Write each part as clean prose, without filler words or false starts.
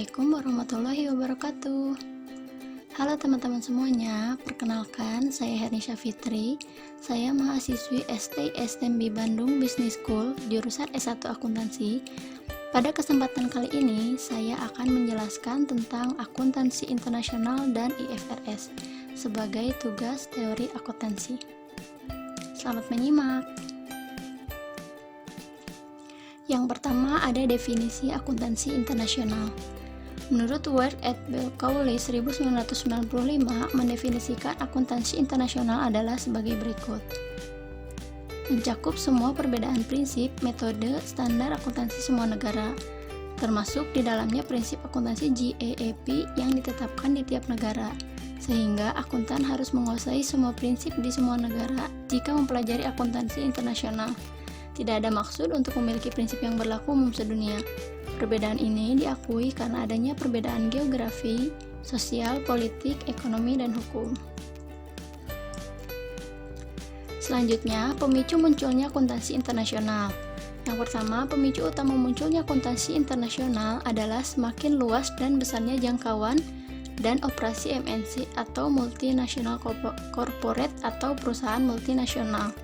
Assalamualaikum warahmatullahi wabarakatuh. Halo teman-teman semuanya, perkenalkan saya Hernisha Fitri. Saya mahasiswi STMB Bandung Business School, jurusan S1 Akuntansi. Pada kesempatan kali ini, saya akan menjelaskan tentang akuntansi internasional dan IFRS sebagai tugas teori akuntansi. Selamat menyimak. Yang pertama ada definisi akuntansi internasional. Menurut Ward et Cowley 1995 mendefinisikan akuntansi internasional adalah sebagai berikut. Mencakup semua perbedaan prinsip, metode, standar akuntansi semua negara, termasuk di dalamnya prinsip akuntansi GAAP yang ditetapkan di tiap negara, sehingga akuntan harus menguasai semua prinsip di semua negara jika mempelajari akuntansi internasional. Tidak ada maksud untuk memiliki prinsip yang berlaku umum sedunia. Perbedaan ini diakui karena adanya perbedaan geografi, sosial, politik, ekonomi, dan hukum. Selanjutnya, pemicu munculnya akuntansi internasional. Yang pertama, pemicu utama munculnya akuntansi internasional adalah semakin luas dan besarnya jangkauan dan operasi MNC atau multinational corporate atau perusahaan multinasional.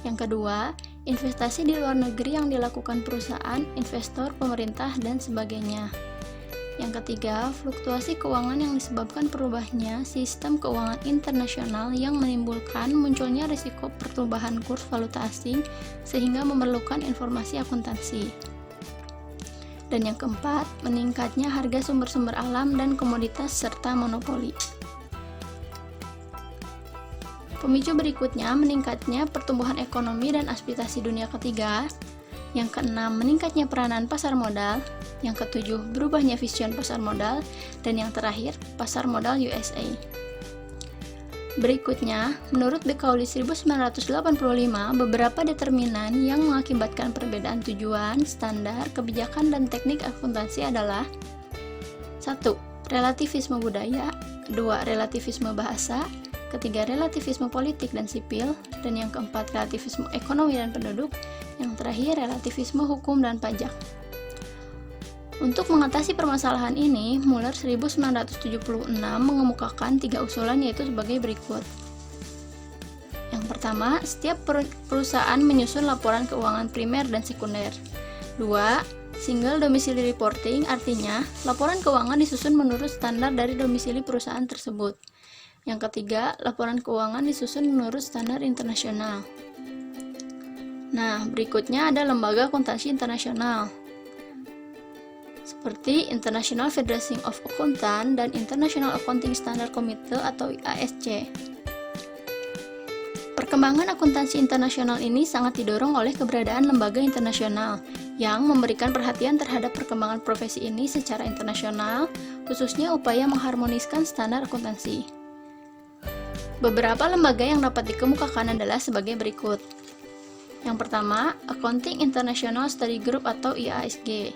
Yang kedua, investasi di luar negeri yang dilakukan perusahaan, investor, pemerintah, dan sebagainya. Yang ketiga, fluktuasi keuangan yang disebabkan berubahnya sistem keuangan internasional yang menimbulkan munculnya risiko perubahan kurs valuta asing sehingga memerlukan informasi akuntansi. Dan yang keempat, meningkatnya harga sumber-sumber alam dan komoditas serta monopoli. Pemicu berikutnya meningkatnya pertumbuhan ekonomi dan aspirasi dunia ketiga. Yang keenam, meningkatnya peranan pasar modal. Yang ketujuh, berubahnya vision pasar modal. Dan yang terakhir, pasar modal USA. Berikutnya, menurut Cowley 1985, beberapa determinan yang mengakibatkan perbedaan tujuan, standar, kebijakan, dan teknik akuntansi adalah 1. Relativisme budaya. 2. Relativisme bahasa. Ketiga, relativisme politik dan sipil, dan yang keempat, relativisme ekonomi dan penduduk, yang terakhir, relativisme hukum dan pajak. Untuk mengatasi permasalahan ini, Muller 1976 mengemukakan 3 usulan yaitu sebagai berikut. Yang pertama, setiap perusahaan menyusun laporan keuangan primer dan sekunder. 2. Single domicile reporting, artinya laporan keuangan disusun menurut standar dari domisili perusahaan tersebut. Yang ketiga, laporan keuangan disusun menurut standar internasional. Nah, berikutnya ada lembaga akuntansi internasional, seperti International Federation of Accountants dan International Accounting Standard Committee atau IASC. Perkembangan akuntansi internasional ini sangat didorong oleh keberadaan lembaga internasional yang memberikan perhatian terhadap perkembangan profesi ini secara internasional, khususnya upaya mengharmoniskan standar akuntansi. Beberapa lembaga yang dapat dikemukakan adalah sebagai berikut. Yang pertama, Accounting International Study Group atau IASG.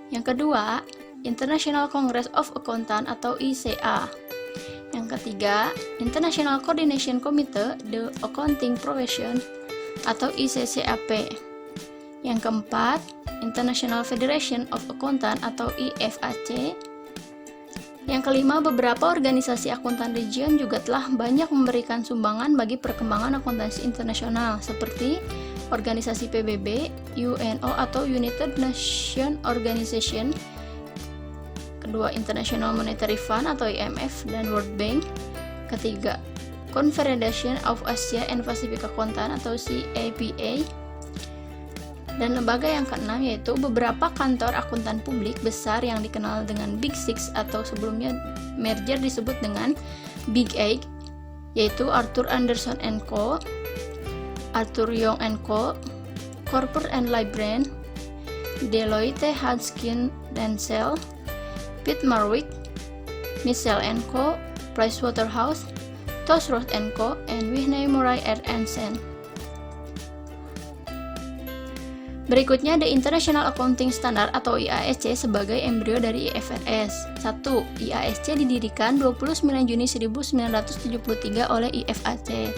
Yang kedua, International Congress of Accountants atau ICA. Yang ketiga, International Coordination Committee The Accounting Profession atau ICCAP. Yang keempat, International Federation of Accountants atau IFAC. Yang kelima, beberapa organisasi akuntan region juga telah banyak memberikan sumbangan bagi perkembangan akuntansi internasional seperti organisasi PBB, UNO atau United Nations Organization, kedua International Monetary Fund atau IMF dan World Bank, ketiga Confederation of Asia and Pacific Accountant atau CAPA, dan lembaga yang keenam yaitu beberapa kantor akuntan publik besar yang dikenal dengan Big Six atau sebelumnya merger disebut dengan Big Eight, yaitu Arthur Andersen & Co, Arthur Young & Co, Corporate & Lybrand, Deloitte Haskins & Sells, Pitt Marwick, Mitchell & Co, Pricewaterhouse, Thomson & Co, and Whitney Murray & Sen. Berikutnya ada International Accounting Standard atau IASC sebagai embrio dari IFRS. 1. IASC didirikan 29 Juni 1973 oleh IFAC.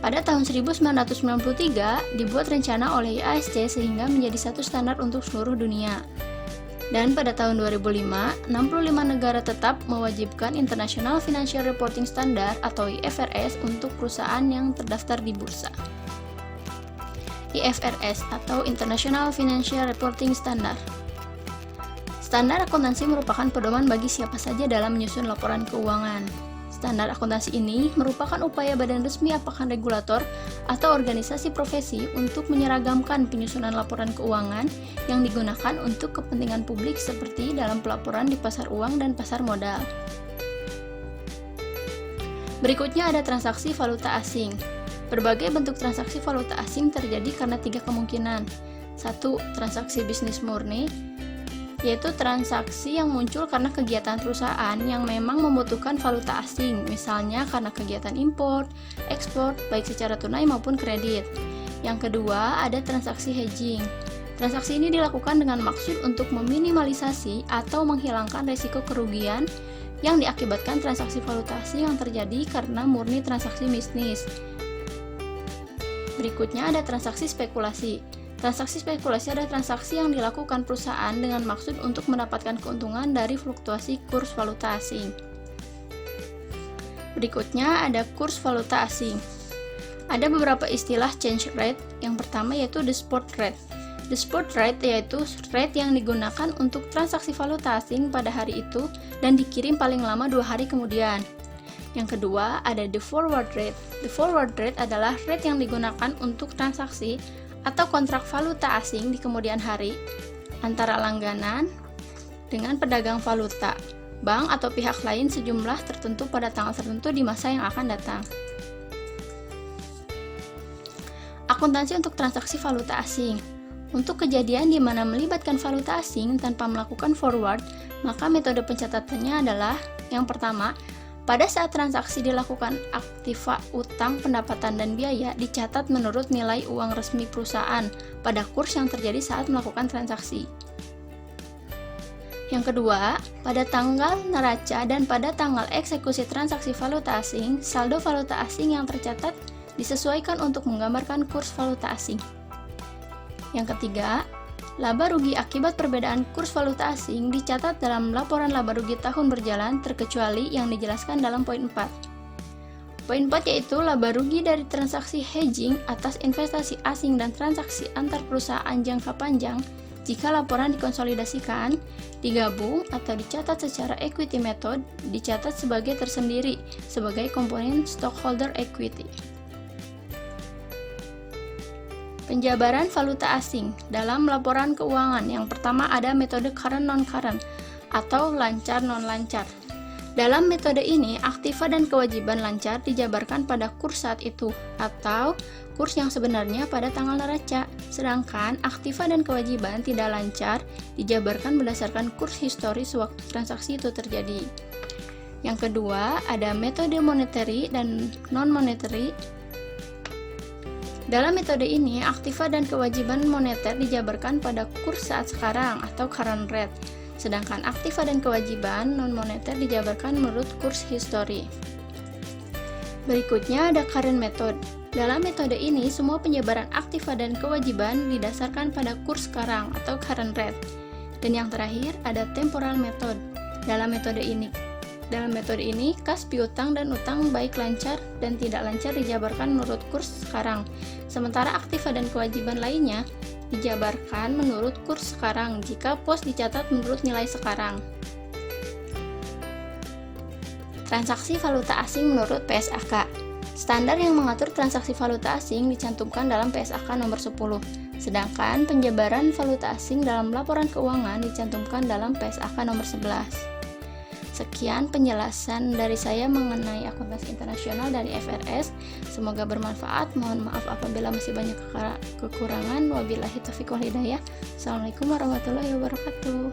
Pada tahun 1993 dibuat rencana oleh IASC sehingga menjadi satu standar untuk seluruh dunia. Dan pada tahun 2005, 65 negara tetap mewajibkan International Financial Reporting Standard atau IFRS untuk perusahaan yang terdaftar di bursa. IFRS atau International Financial Reporting Standard. Standar akuntansi merupakan pedoman bagi siapa saja dalam menyusun laporan keuangan. Standar akuntansi ini merupakan upaya badan resmi apakah regulator atau organisasi profesi untuk menyeragamkan penyusunan laporan keuangan yang digunakan untuk kepentingan publik seperti dalam pelaporan di pasar uang dan pasar modal. Berikutnya ada transaksi valuta asing. Berbagai bentuk transaksi valuta asing terjadi karena 3 kemungkinan. 1. Transaksi bisnis murni, yaitu transaksi yang muncul karena kegiatan perusahaan yang memang membutuhkan valuta asing, misalnya karena kegiatan impor, ekspor, baik secara tunai maupun kredit. Yang kedua, ada transaksi hedging. Transaksi ini dilakukan dengan maksud untuk meminimalisasi atau menghilangkan risiko kerugian yang diakibatkan transaksi valuta asing yang terjadi karena murni transaksi bisnis. Berikutnya ada transaksi spekulasi. Transaksi spekulasi adalah transaksi yang dilakukan perusahaan dengan maksud untuk mendapatkan keuntungan dari fluktuasi kurs valuta asing. Berikutnya ada kurs valuta asing. Ada beberapa istilah change rate. Yang pertama yaitu the spot rate. The spot rate yaitu rate yang digunakan untuk transaksi valuta asing pada hari itu dan dikirim paling lama 2 hari kemudian. Yang kedua ada the forward rate. The forward rate adalah rate yang digunakan untuk transaksi atau kontrak valuta asing di kemudian hari antara langganan dengan pedagang valuta, bank atau pihak lain sejumlah tertentu pada tanggal tertentu di masa yang akan datang. Akuntansi untuk transaksi valuta asing. Untuk kejadian di mana melibatkan valuta asing tanpa melakukan forward, maka metode pencatatannya adalah yang pertama, pada saat transaksi dilakukan, aktiva, utang, pendapatan, dan biaya dicatat menurut nilai uang resmi perusahaan pada kurs yang terjadi saat melakukan transaksi. Yang kedua, pada tanggal neraca dan pada tanggal eksekusi transaksi valuta asing, saldo valuta asing yang tercatat disesuaikan untuk menggambarkan kurs valuta asing. Yang ketiga, laba rugi akibat perbedaan kurs valuta asing dicatat dalam laporan laba rugi tahun berjalan terkecuali yang dijelaskan dalam poin 4. Poin 4 yaitu laba rugi dari transaksi hedging atas investasi asing dan transaksi antar perusahaan jangka panjang jika laporan dikonsolidasikan, digabung atau dicatat secara equity method dicatat sebagai tersendiri sebagai komponen stockholder equity. Penjabaran valuta asing dalam laporan keuangan. Yang pertama ada metode current non-current atau lancar non-lancar. Dalam metode ini, aktiva dan kewajiban lancar dijabarkan pada kurs saat itu atau kurs yang sebenarnya pada tanggal neraca. Sedangkan aktiva dan kewajiban tidak lancar dijabarkan berdasarkan kurs historis waktu transaksi itu terjadi. Yang kedua, ada metode monetary dan non-monetary. Dalam metode ini, aktiva dan kewajiban moneter dijabarkan pada kurs saat sekarang atau current rate, sedangkan aktiva dan kewajiban non-moneter dijabarkan menurut kurs histori. Berikutnya ada current method. Dalam metode ini, semua penjabaran aktiva dan kewajiban didasarkan pada kurs sekarang atau current rate. Dan yang terakhir ada temporal method. Dalam metode ini, kas piutang dan utang baik lancar dan tidak lancar dijabarkan menurut kurs sekarang. Sementara aktiva dan kewajiban lainnya dijabarkan menurut kurs sekarang jika pos dicatat menurut nilai sekarang. Transaksi valuta asing menurut PSAK. Standar yang mengatur transaksi valuta asing dicantumkan dalam PSAK nomor 10. Sedangkan penjabaran valuta asing dalam laporan keuangan dicantumkan dalam PSAK nomor 11. Sekian penjelasan dari saya mengenai akuntansi internasional dari IFRS. Semoga bermanfaat. Mohon maaf apabila masih banyak kekurangan. Wabillahi taufiq wal hidayah. Assalamualaikum warahmatullahi wabarakatuh.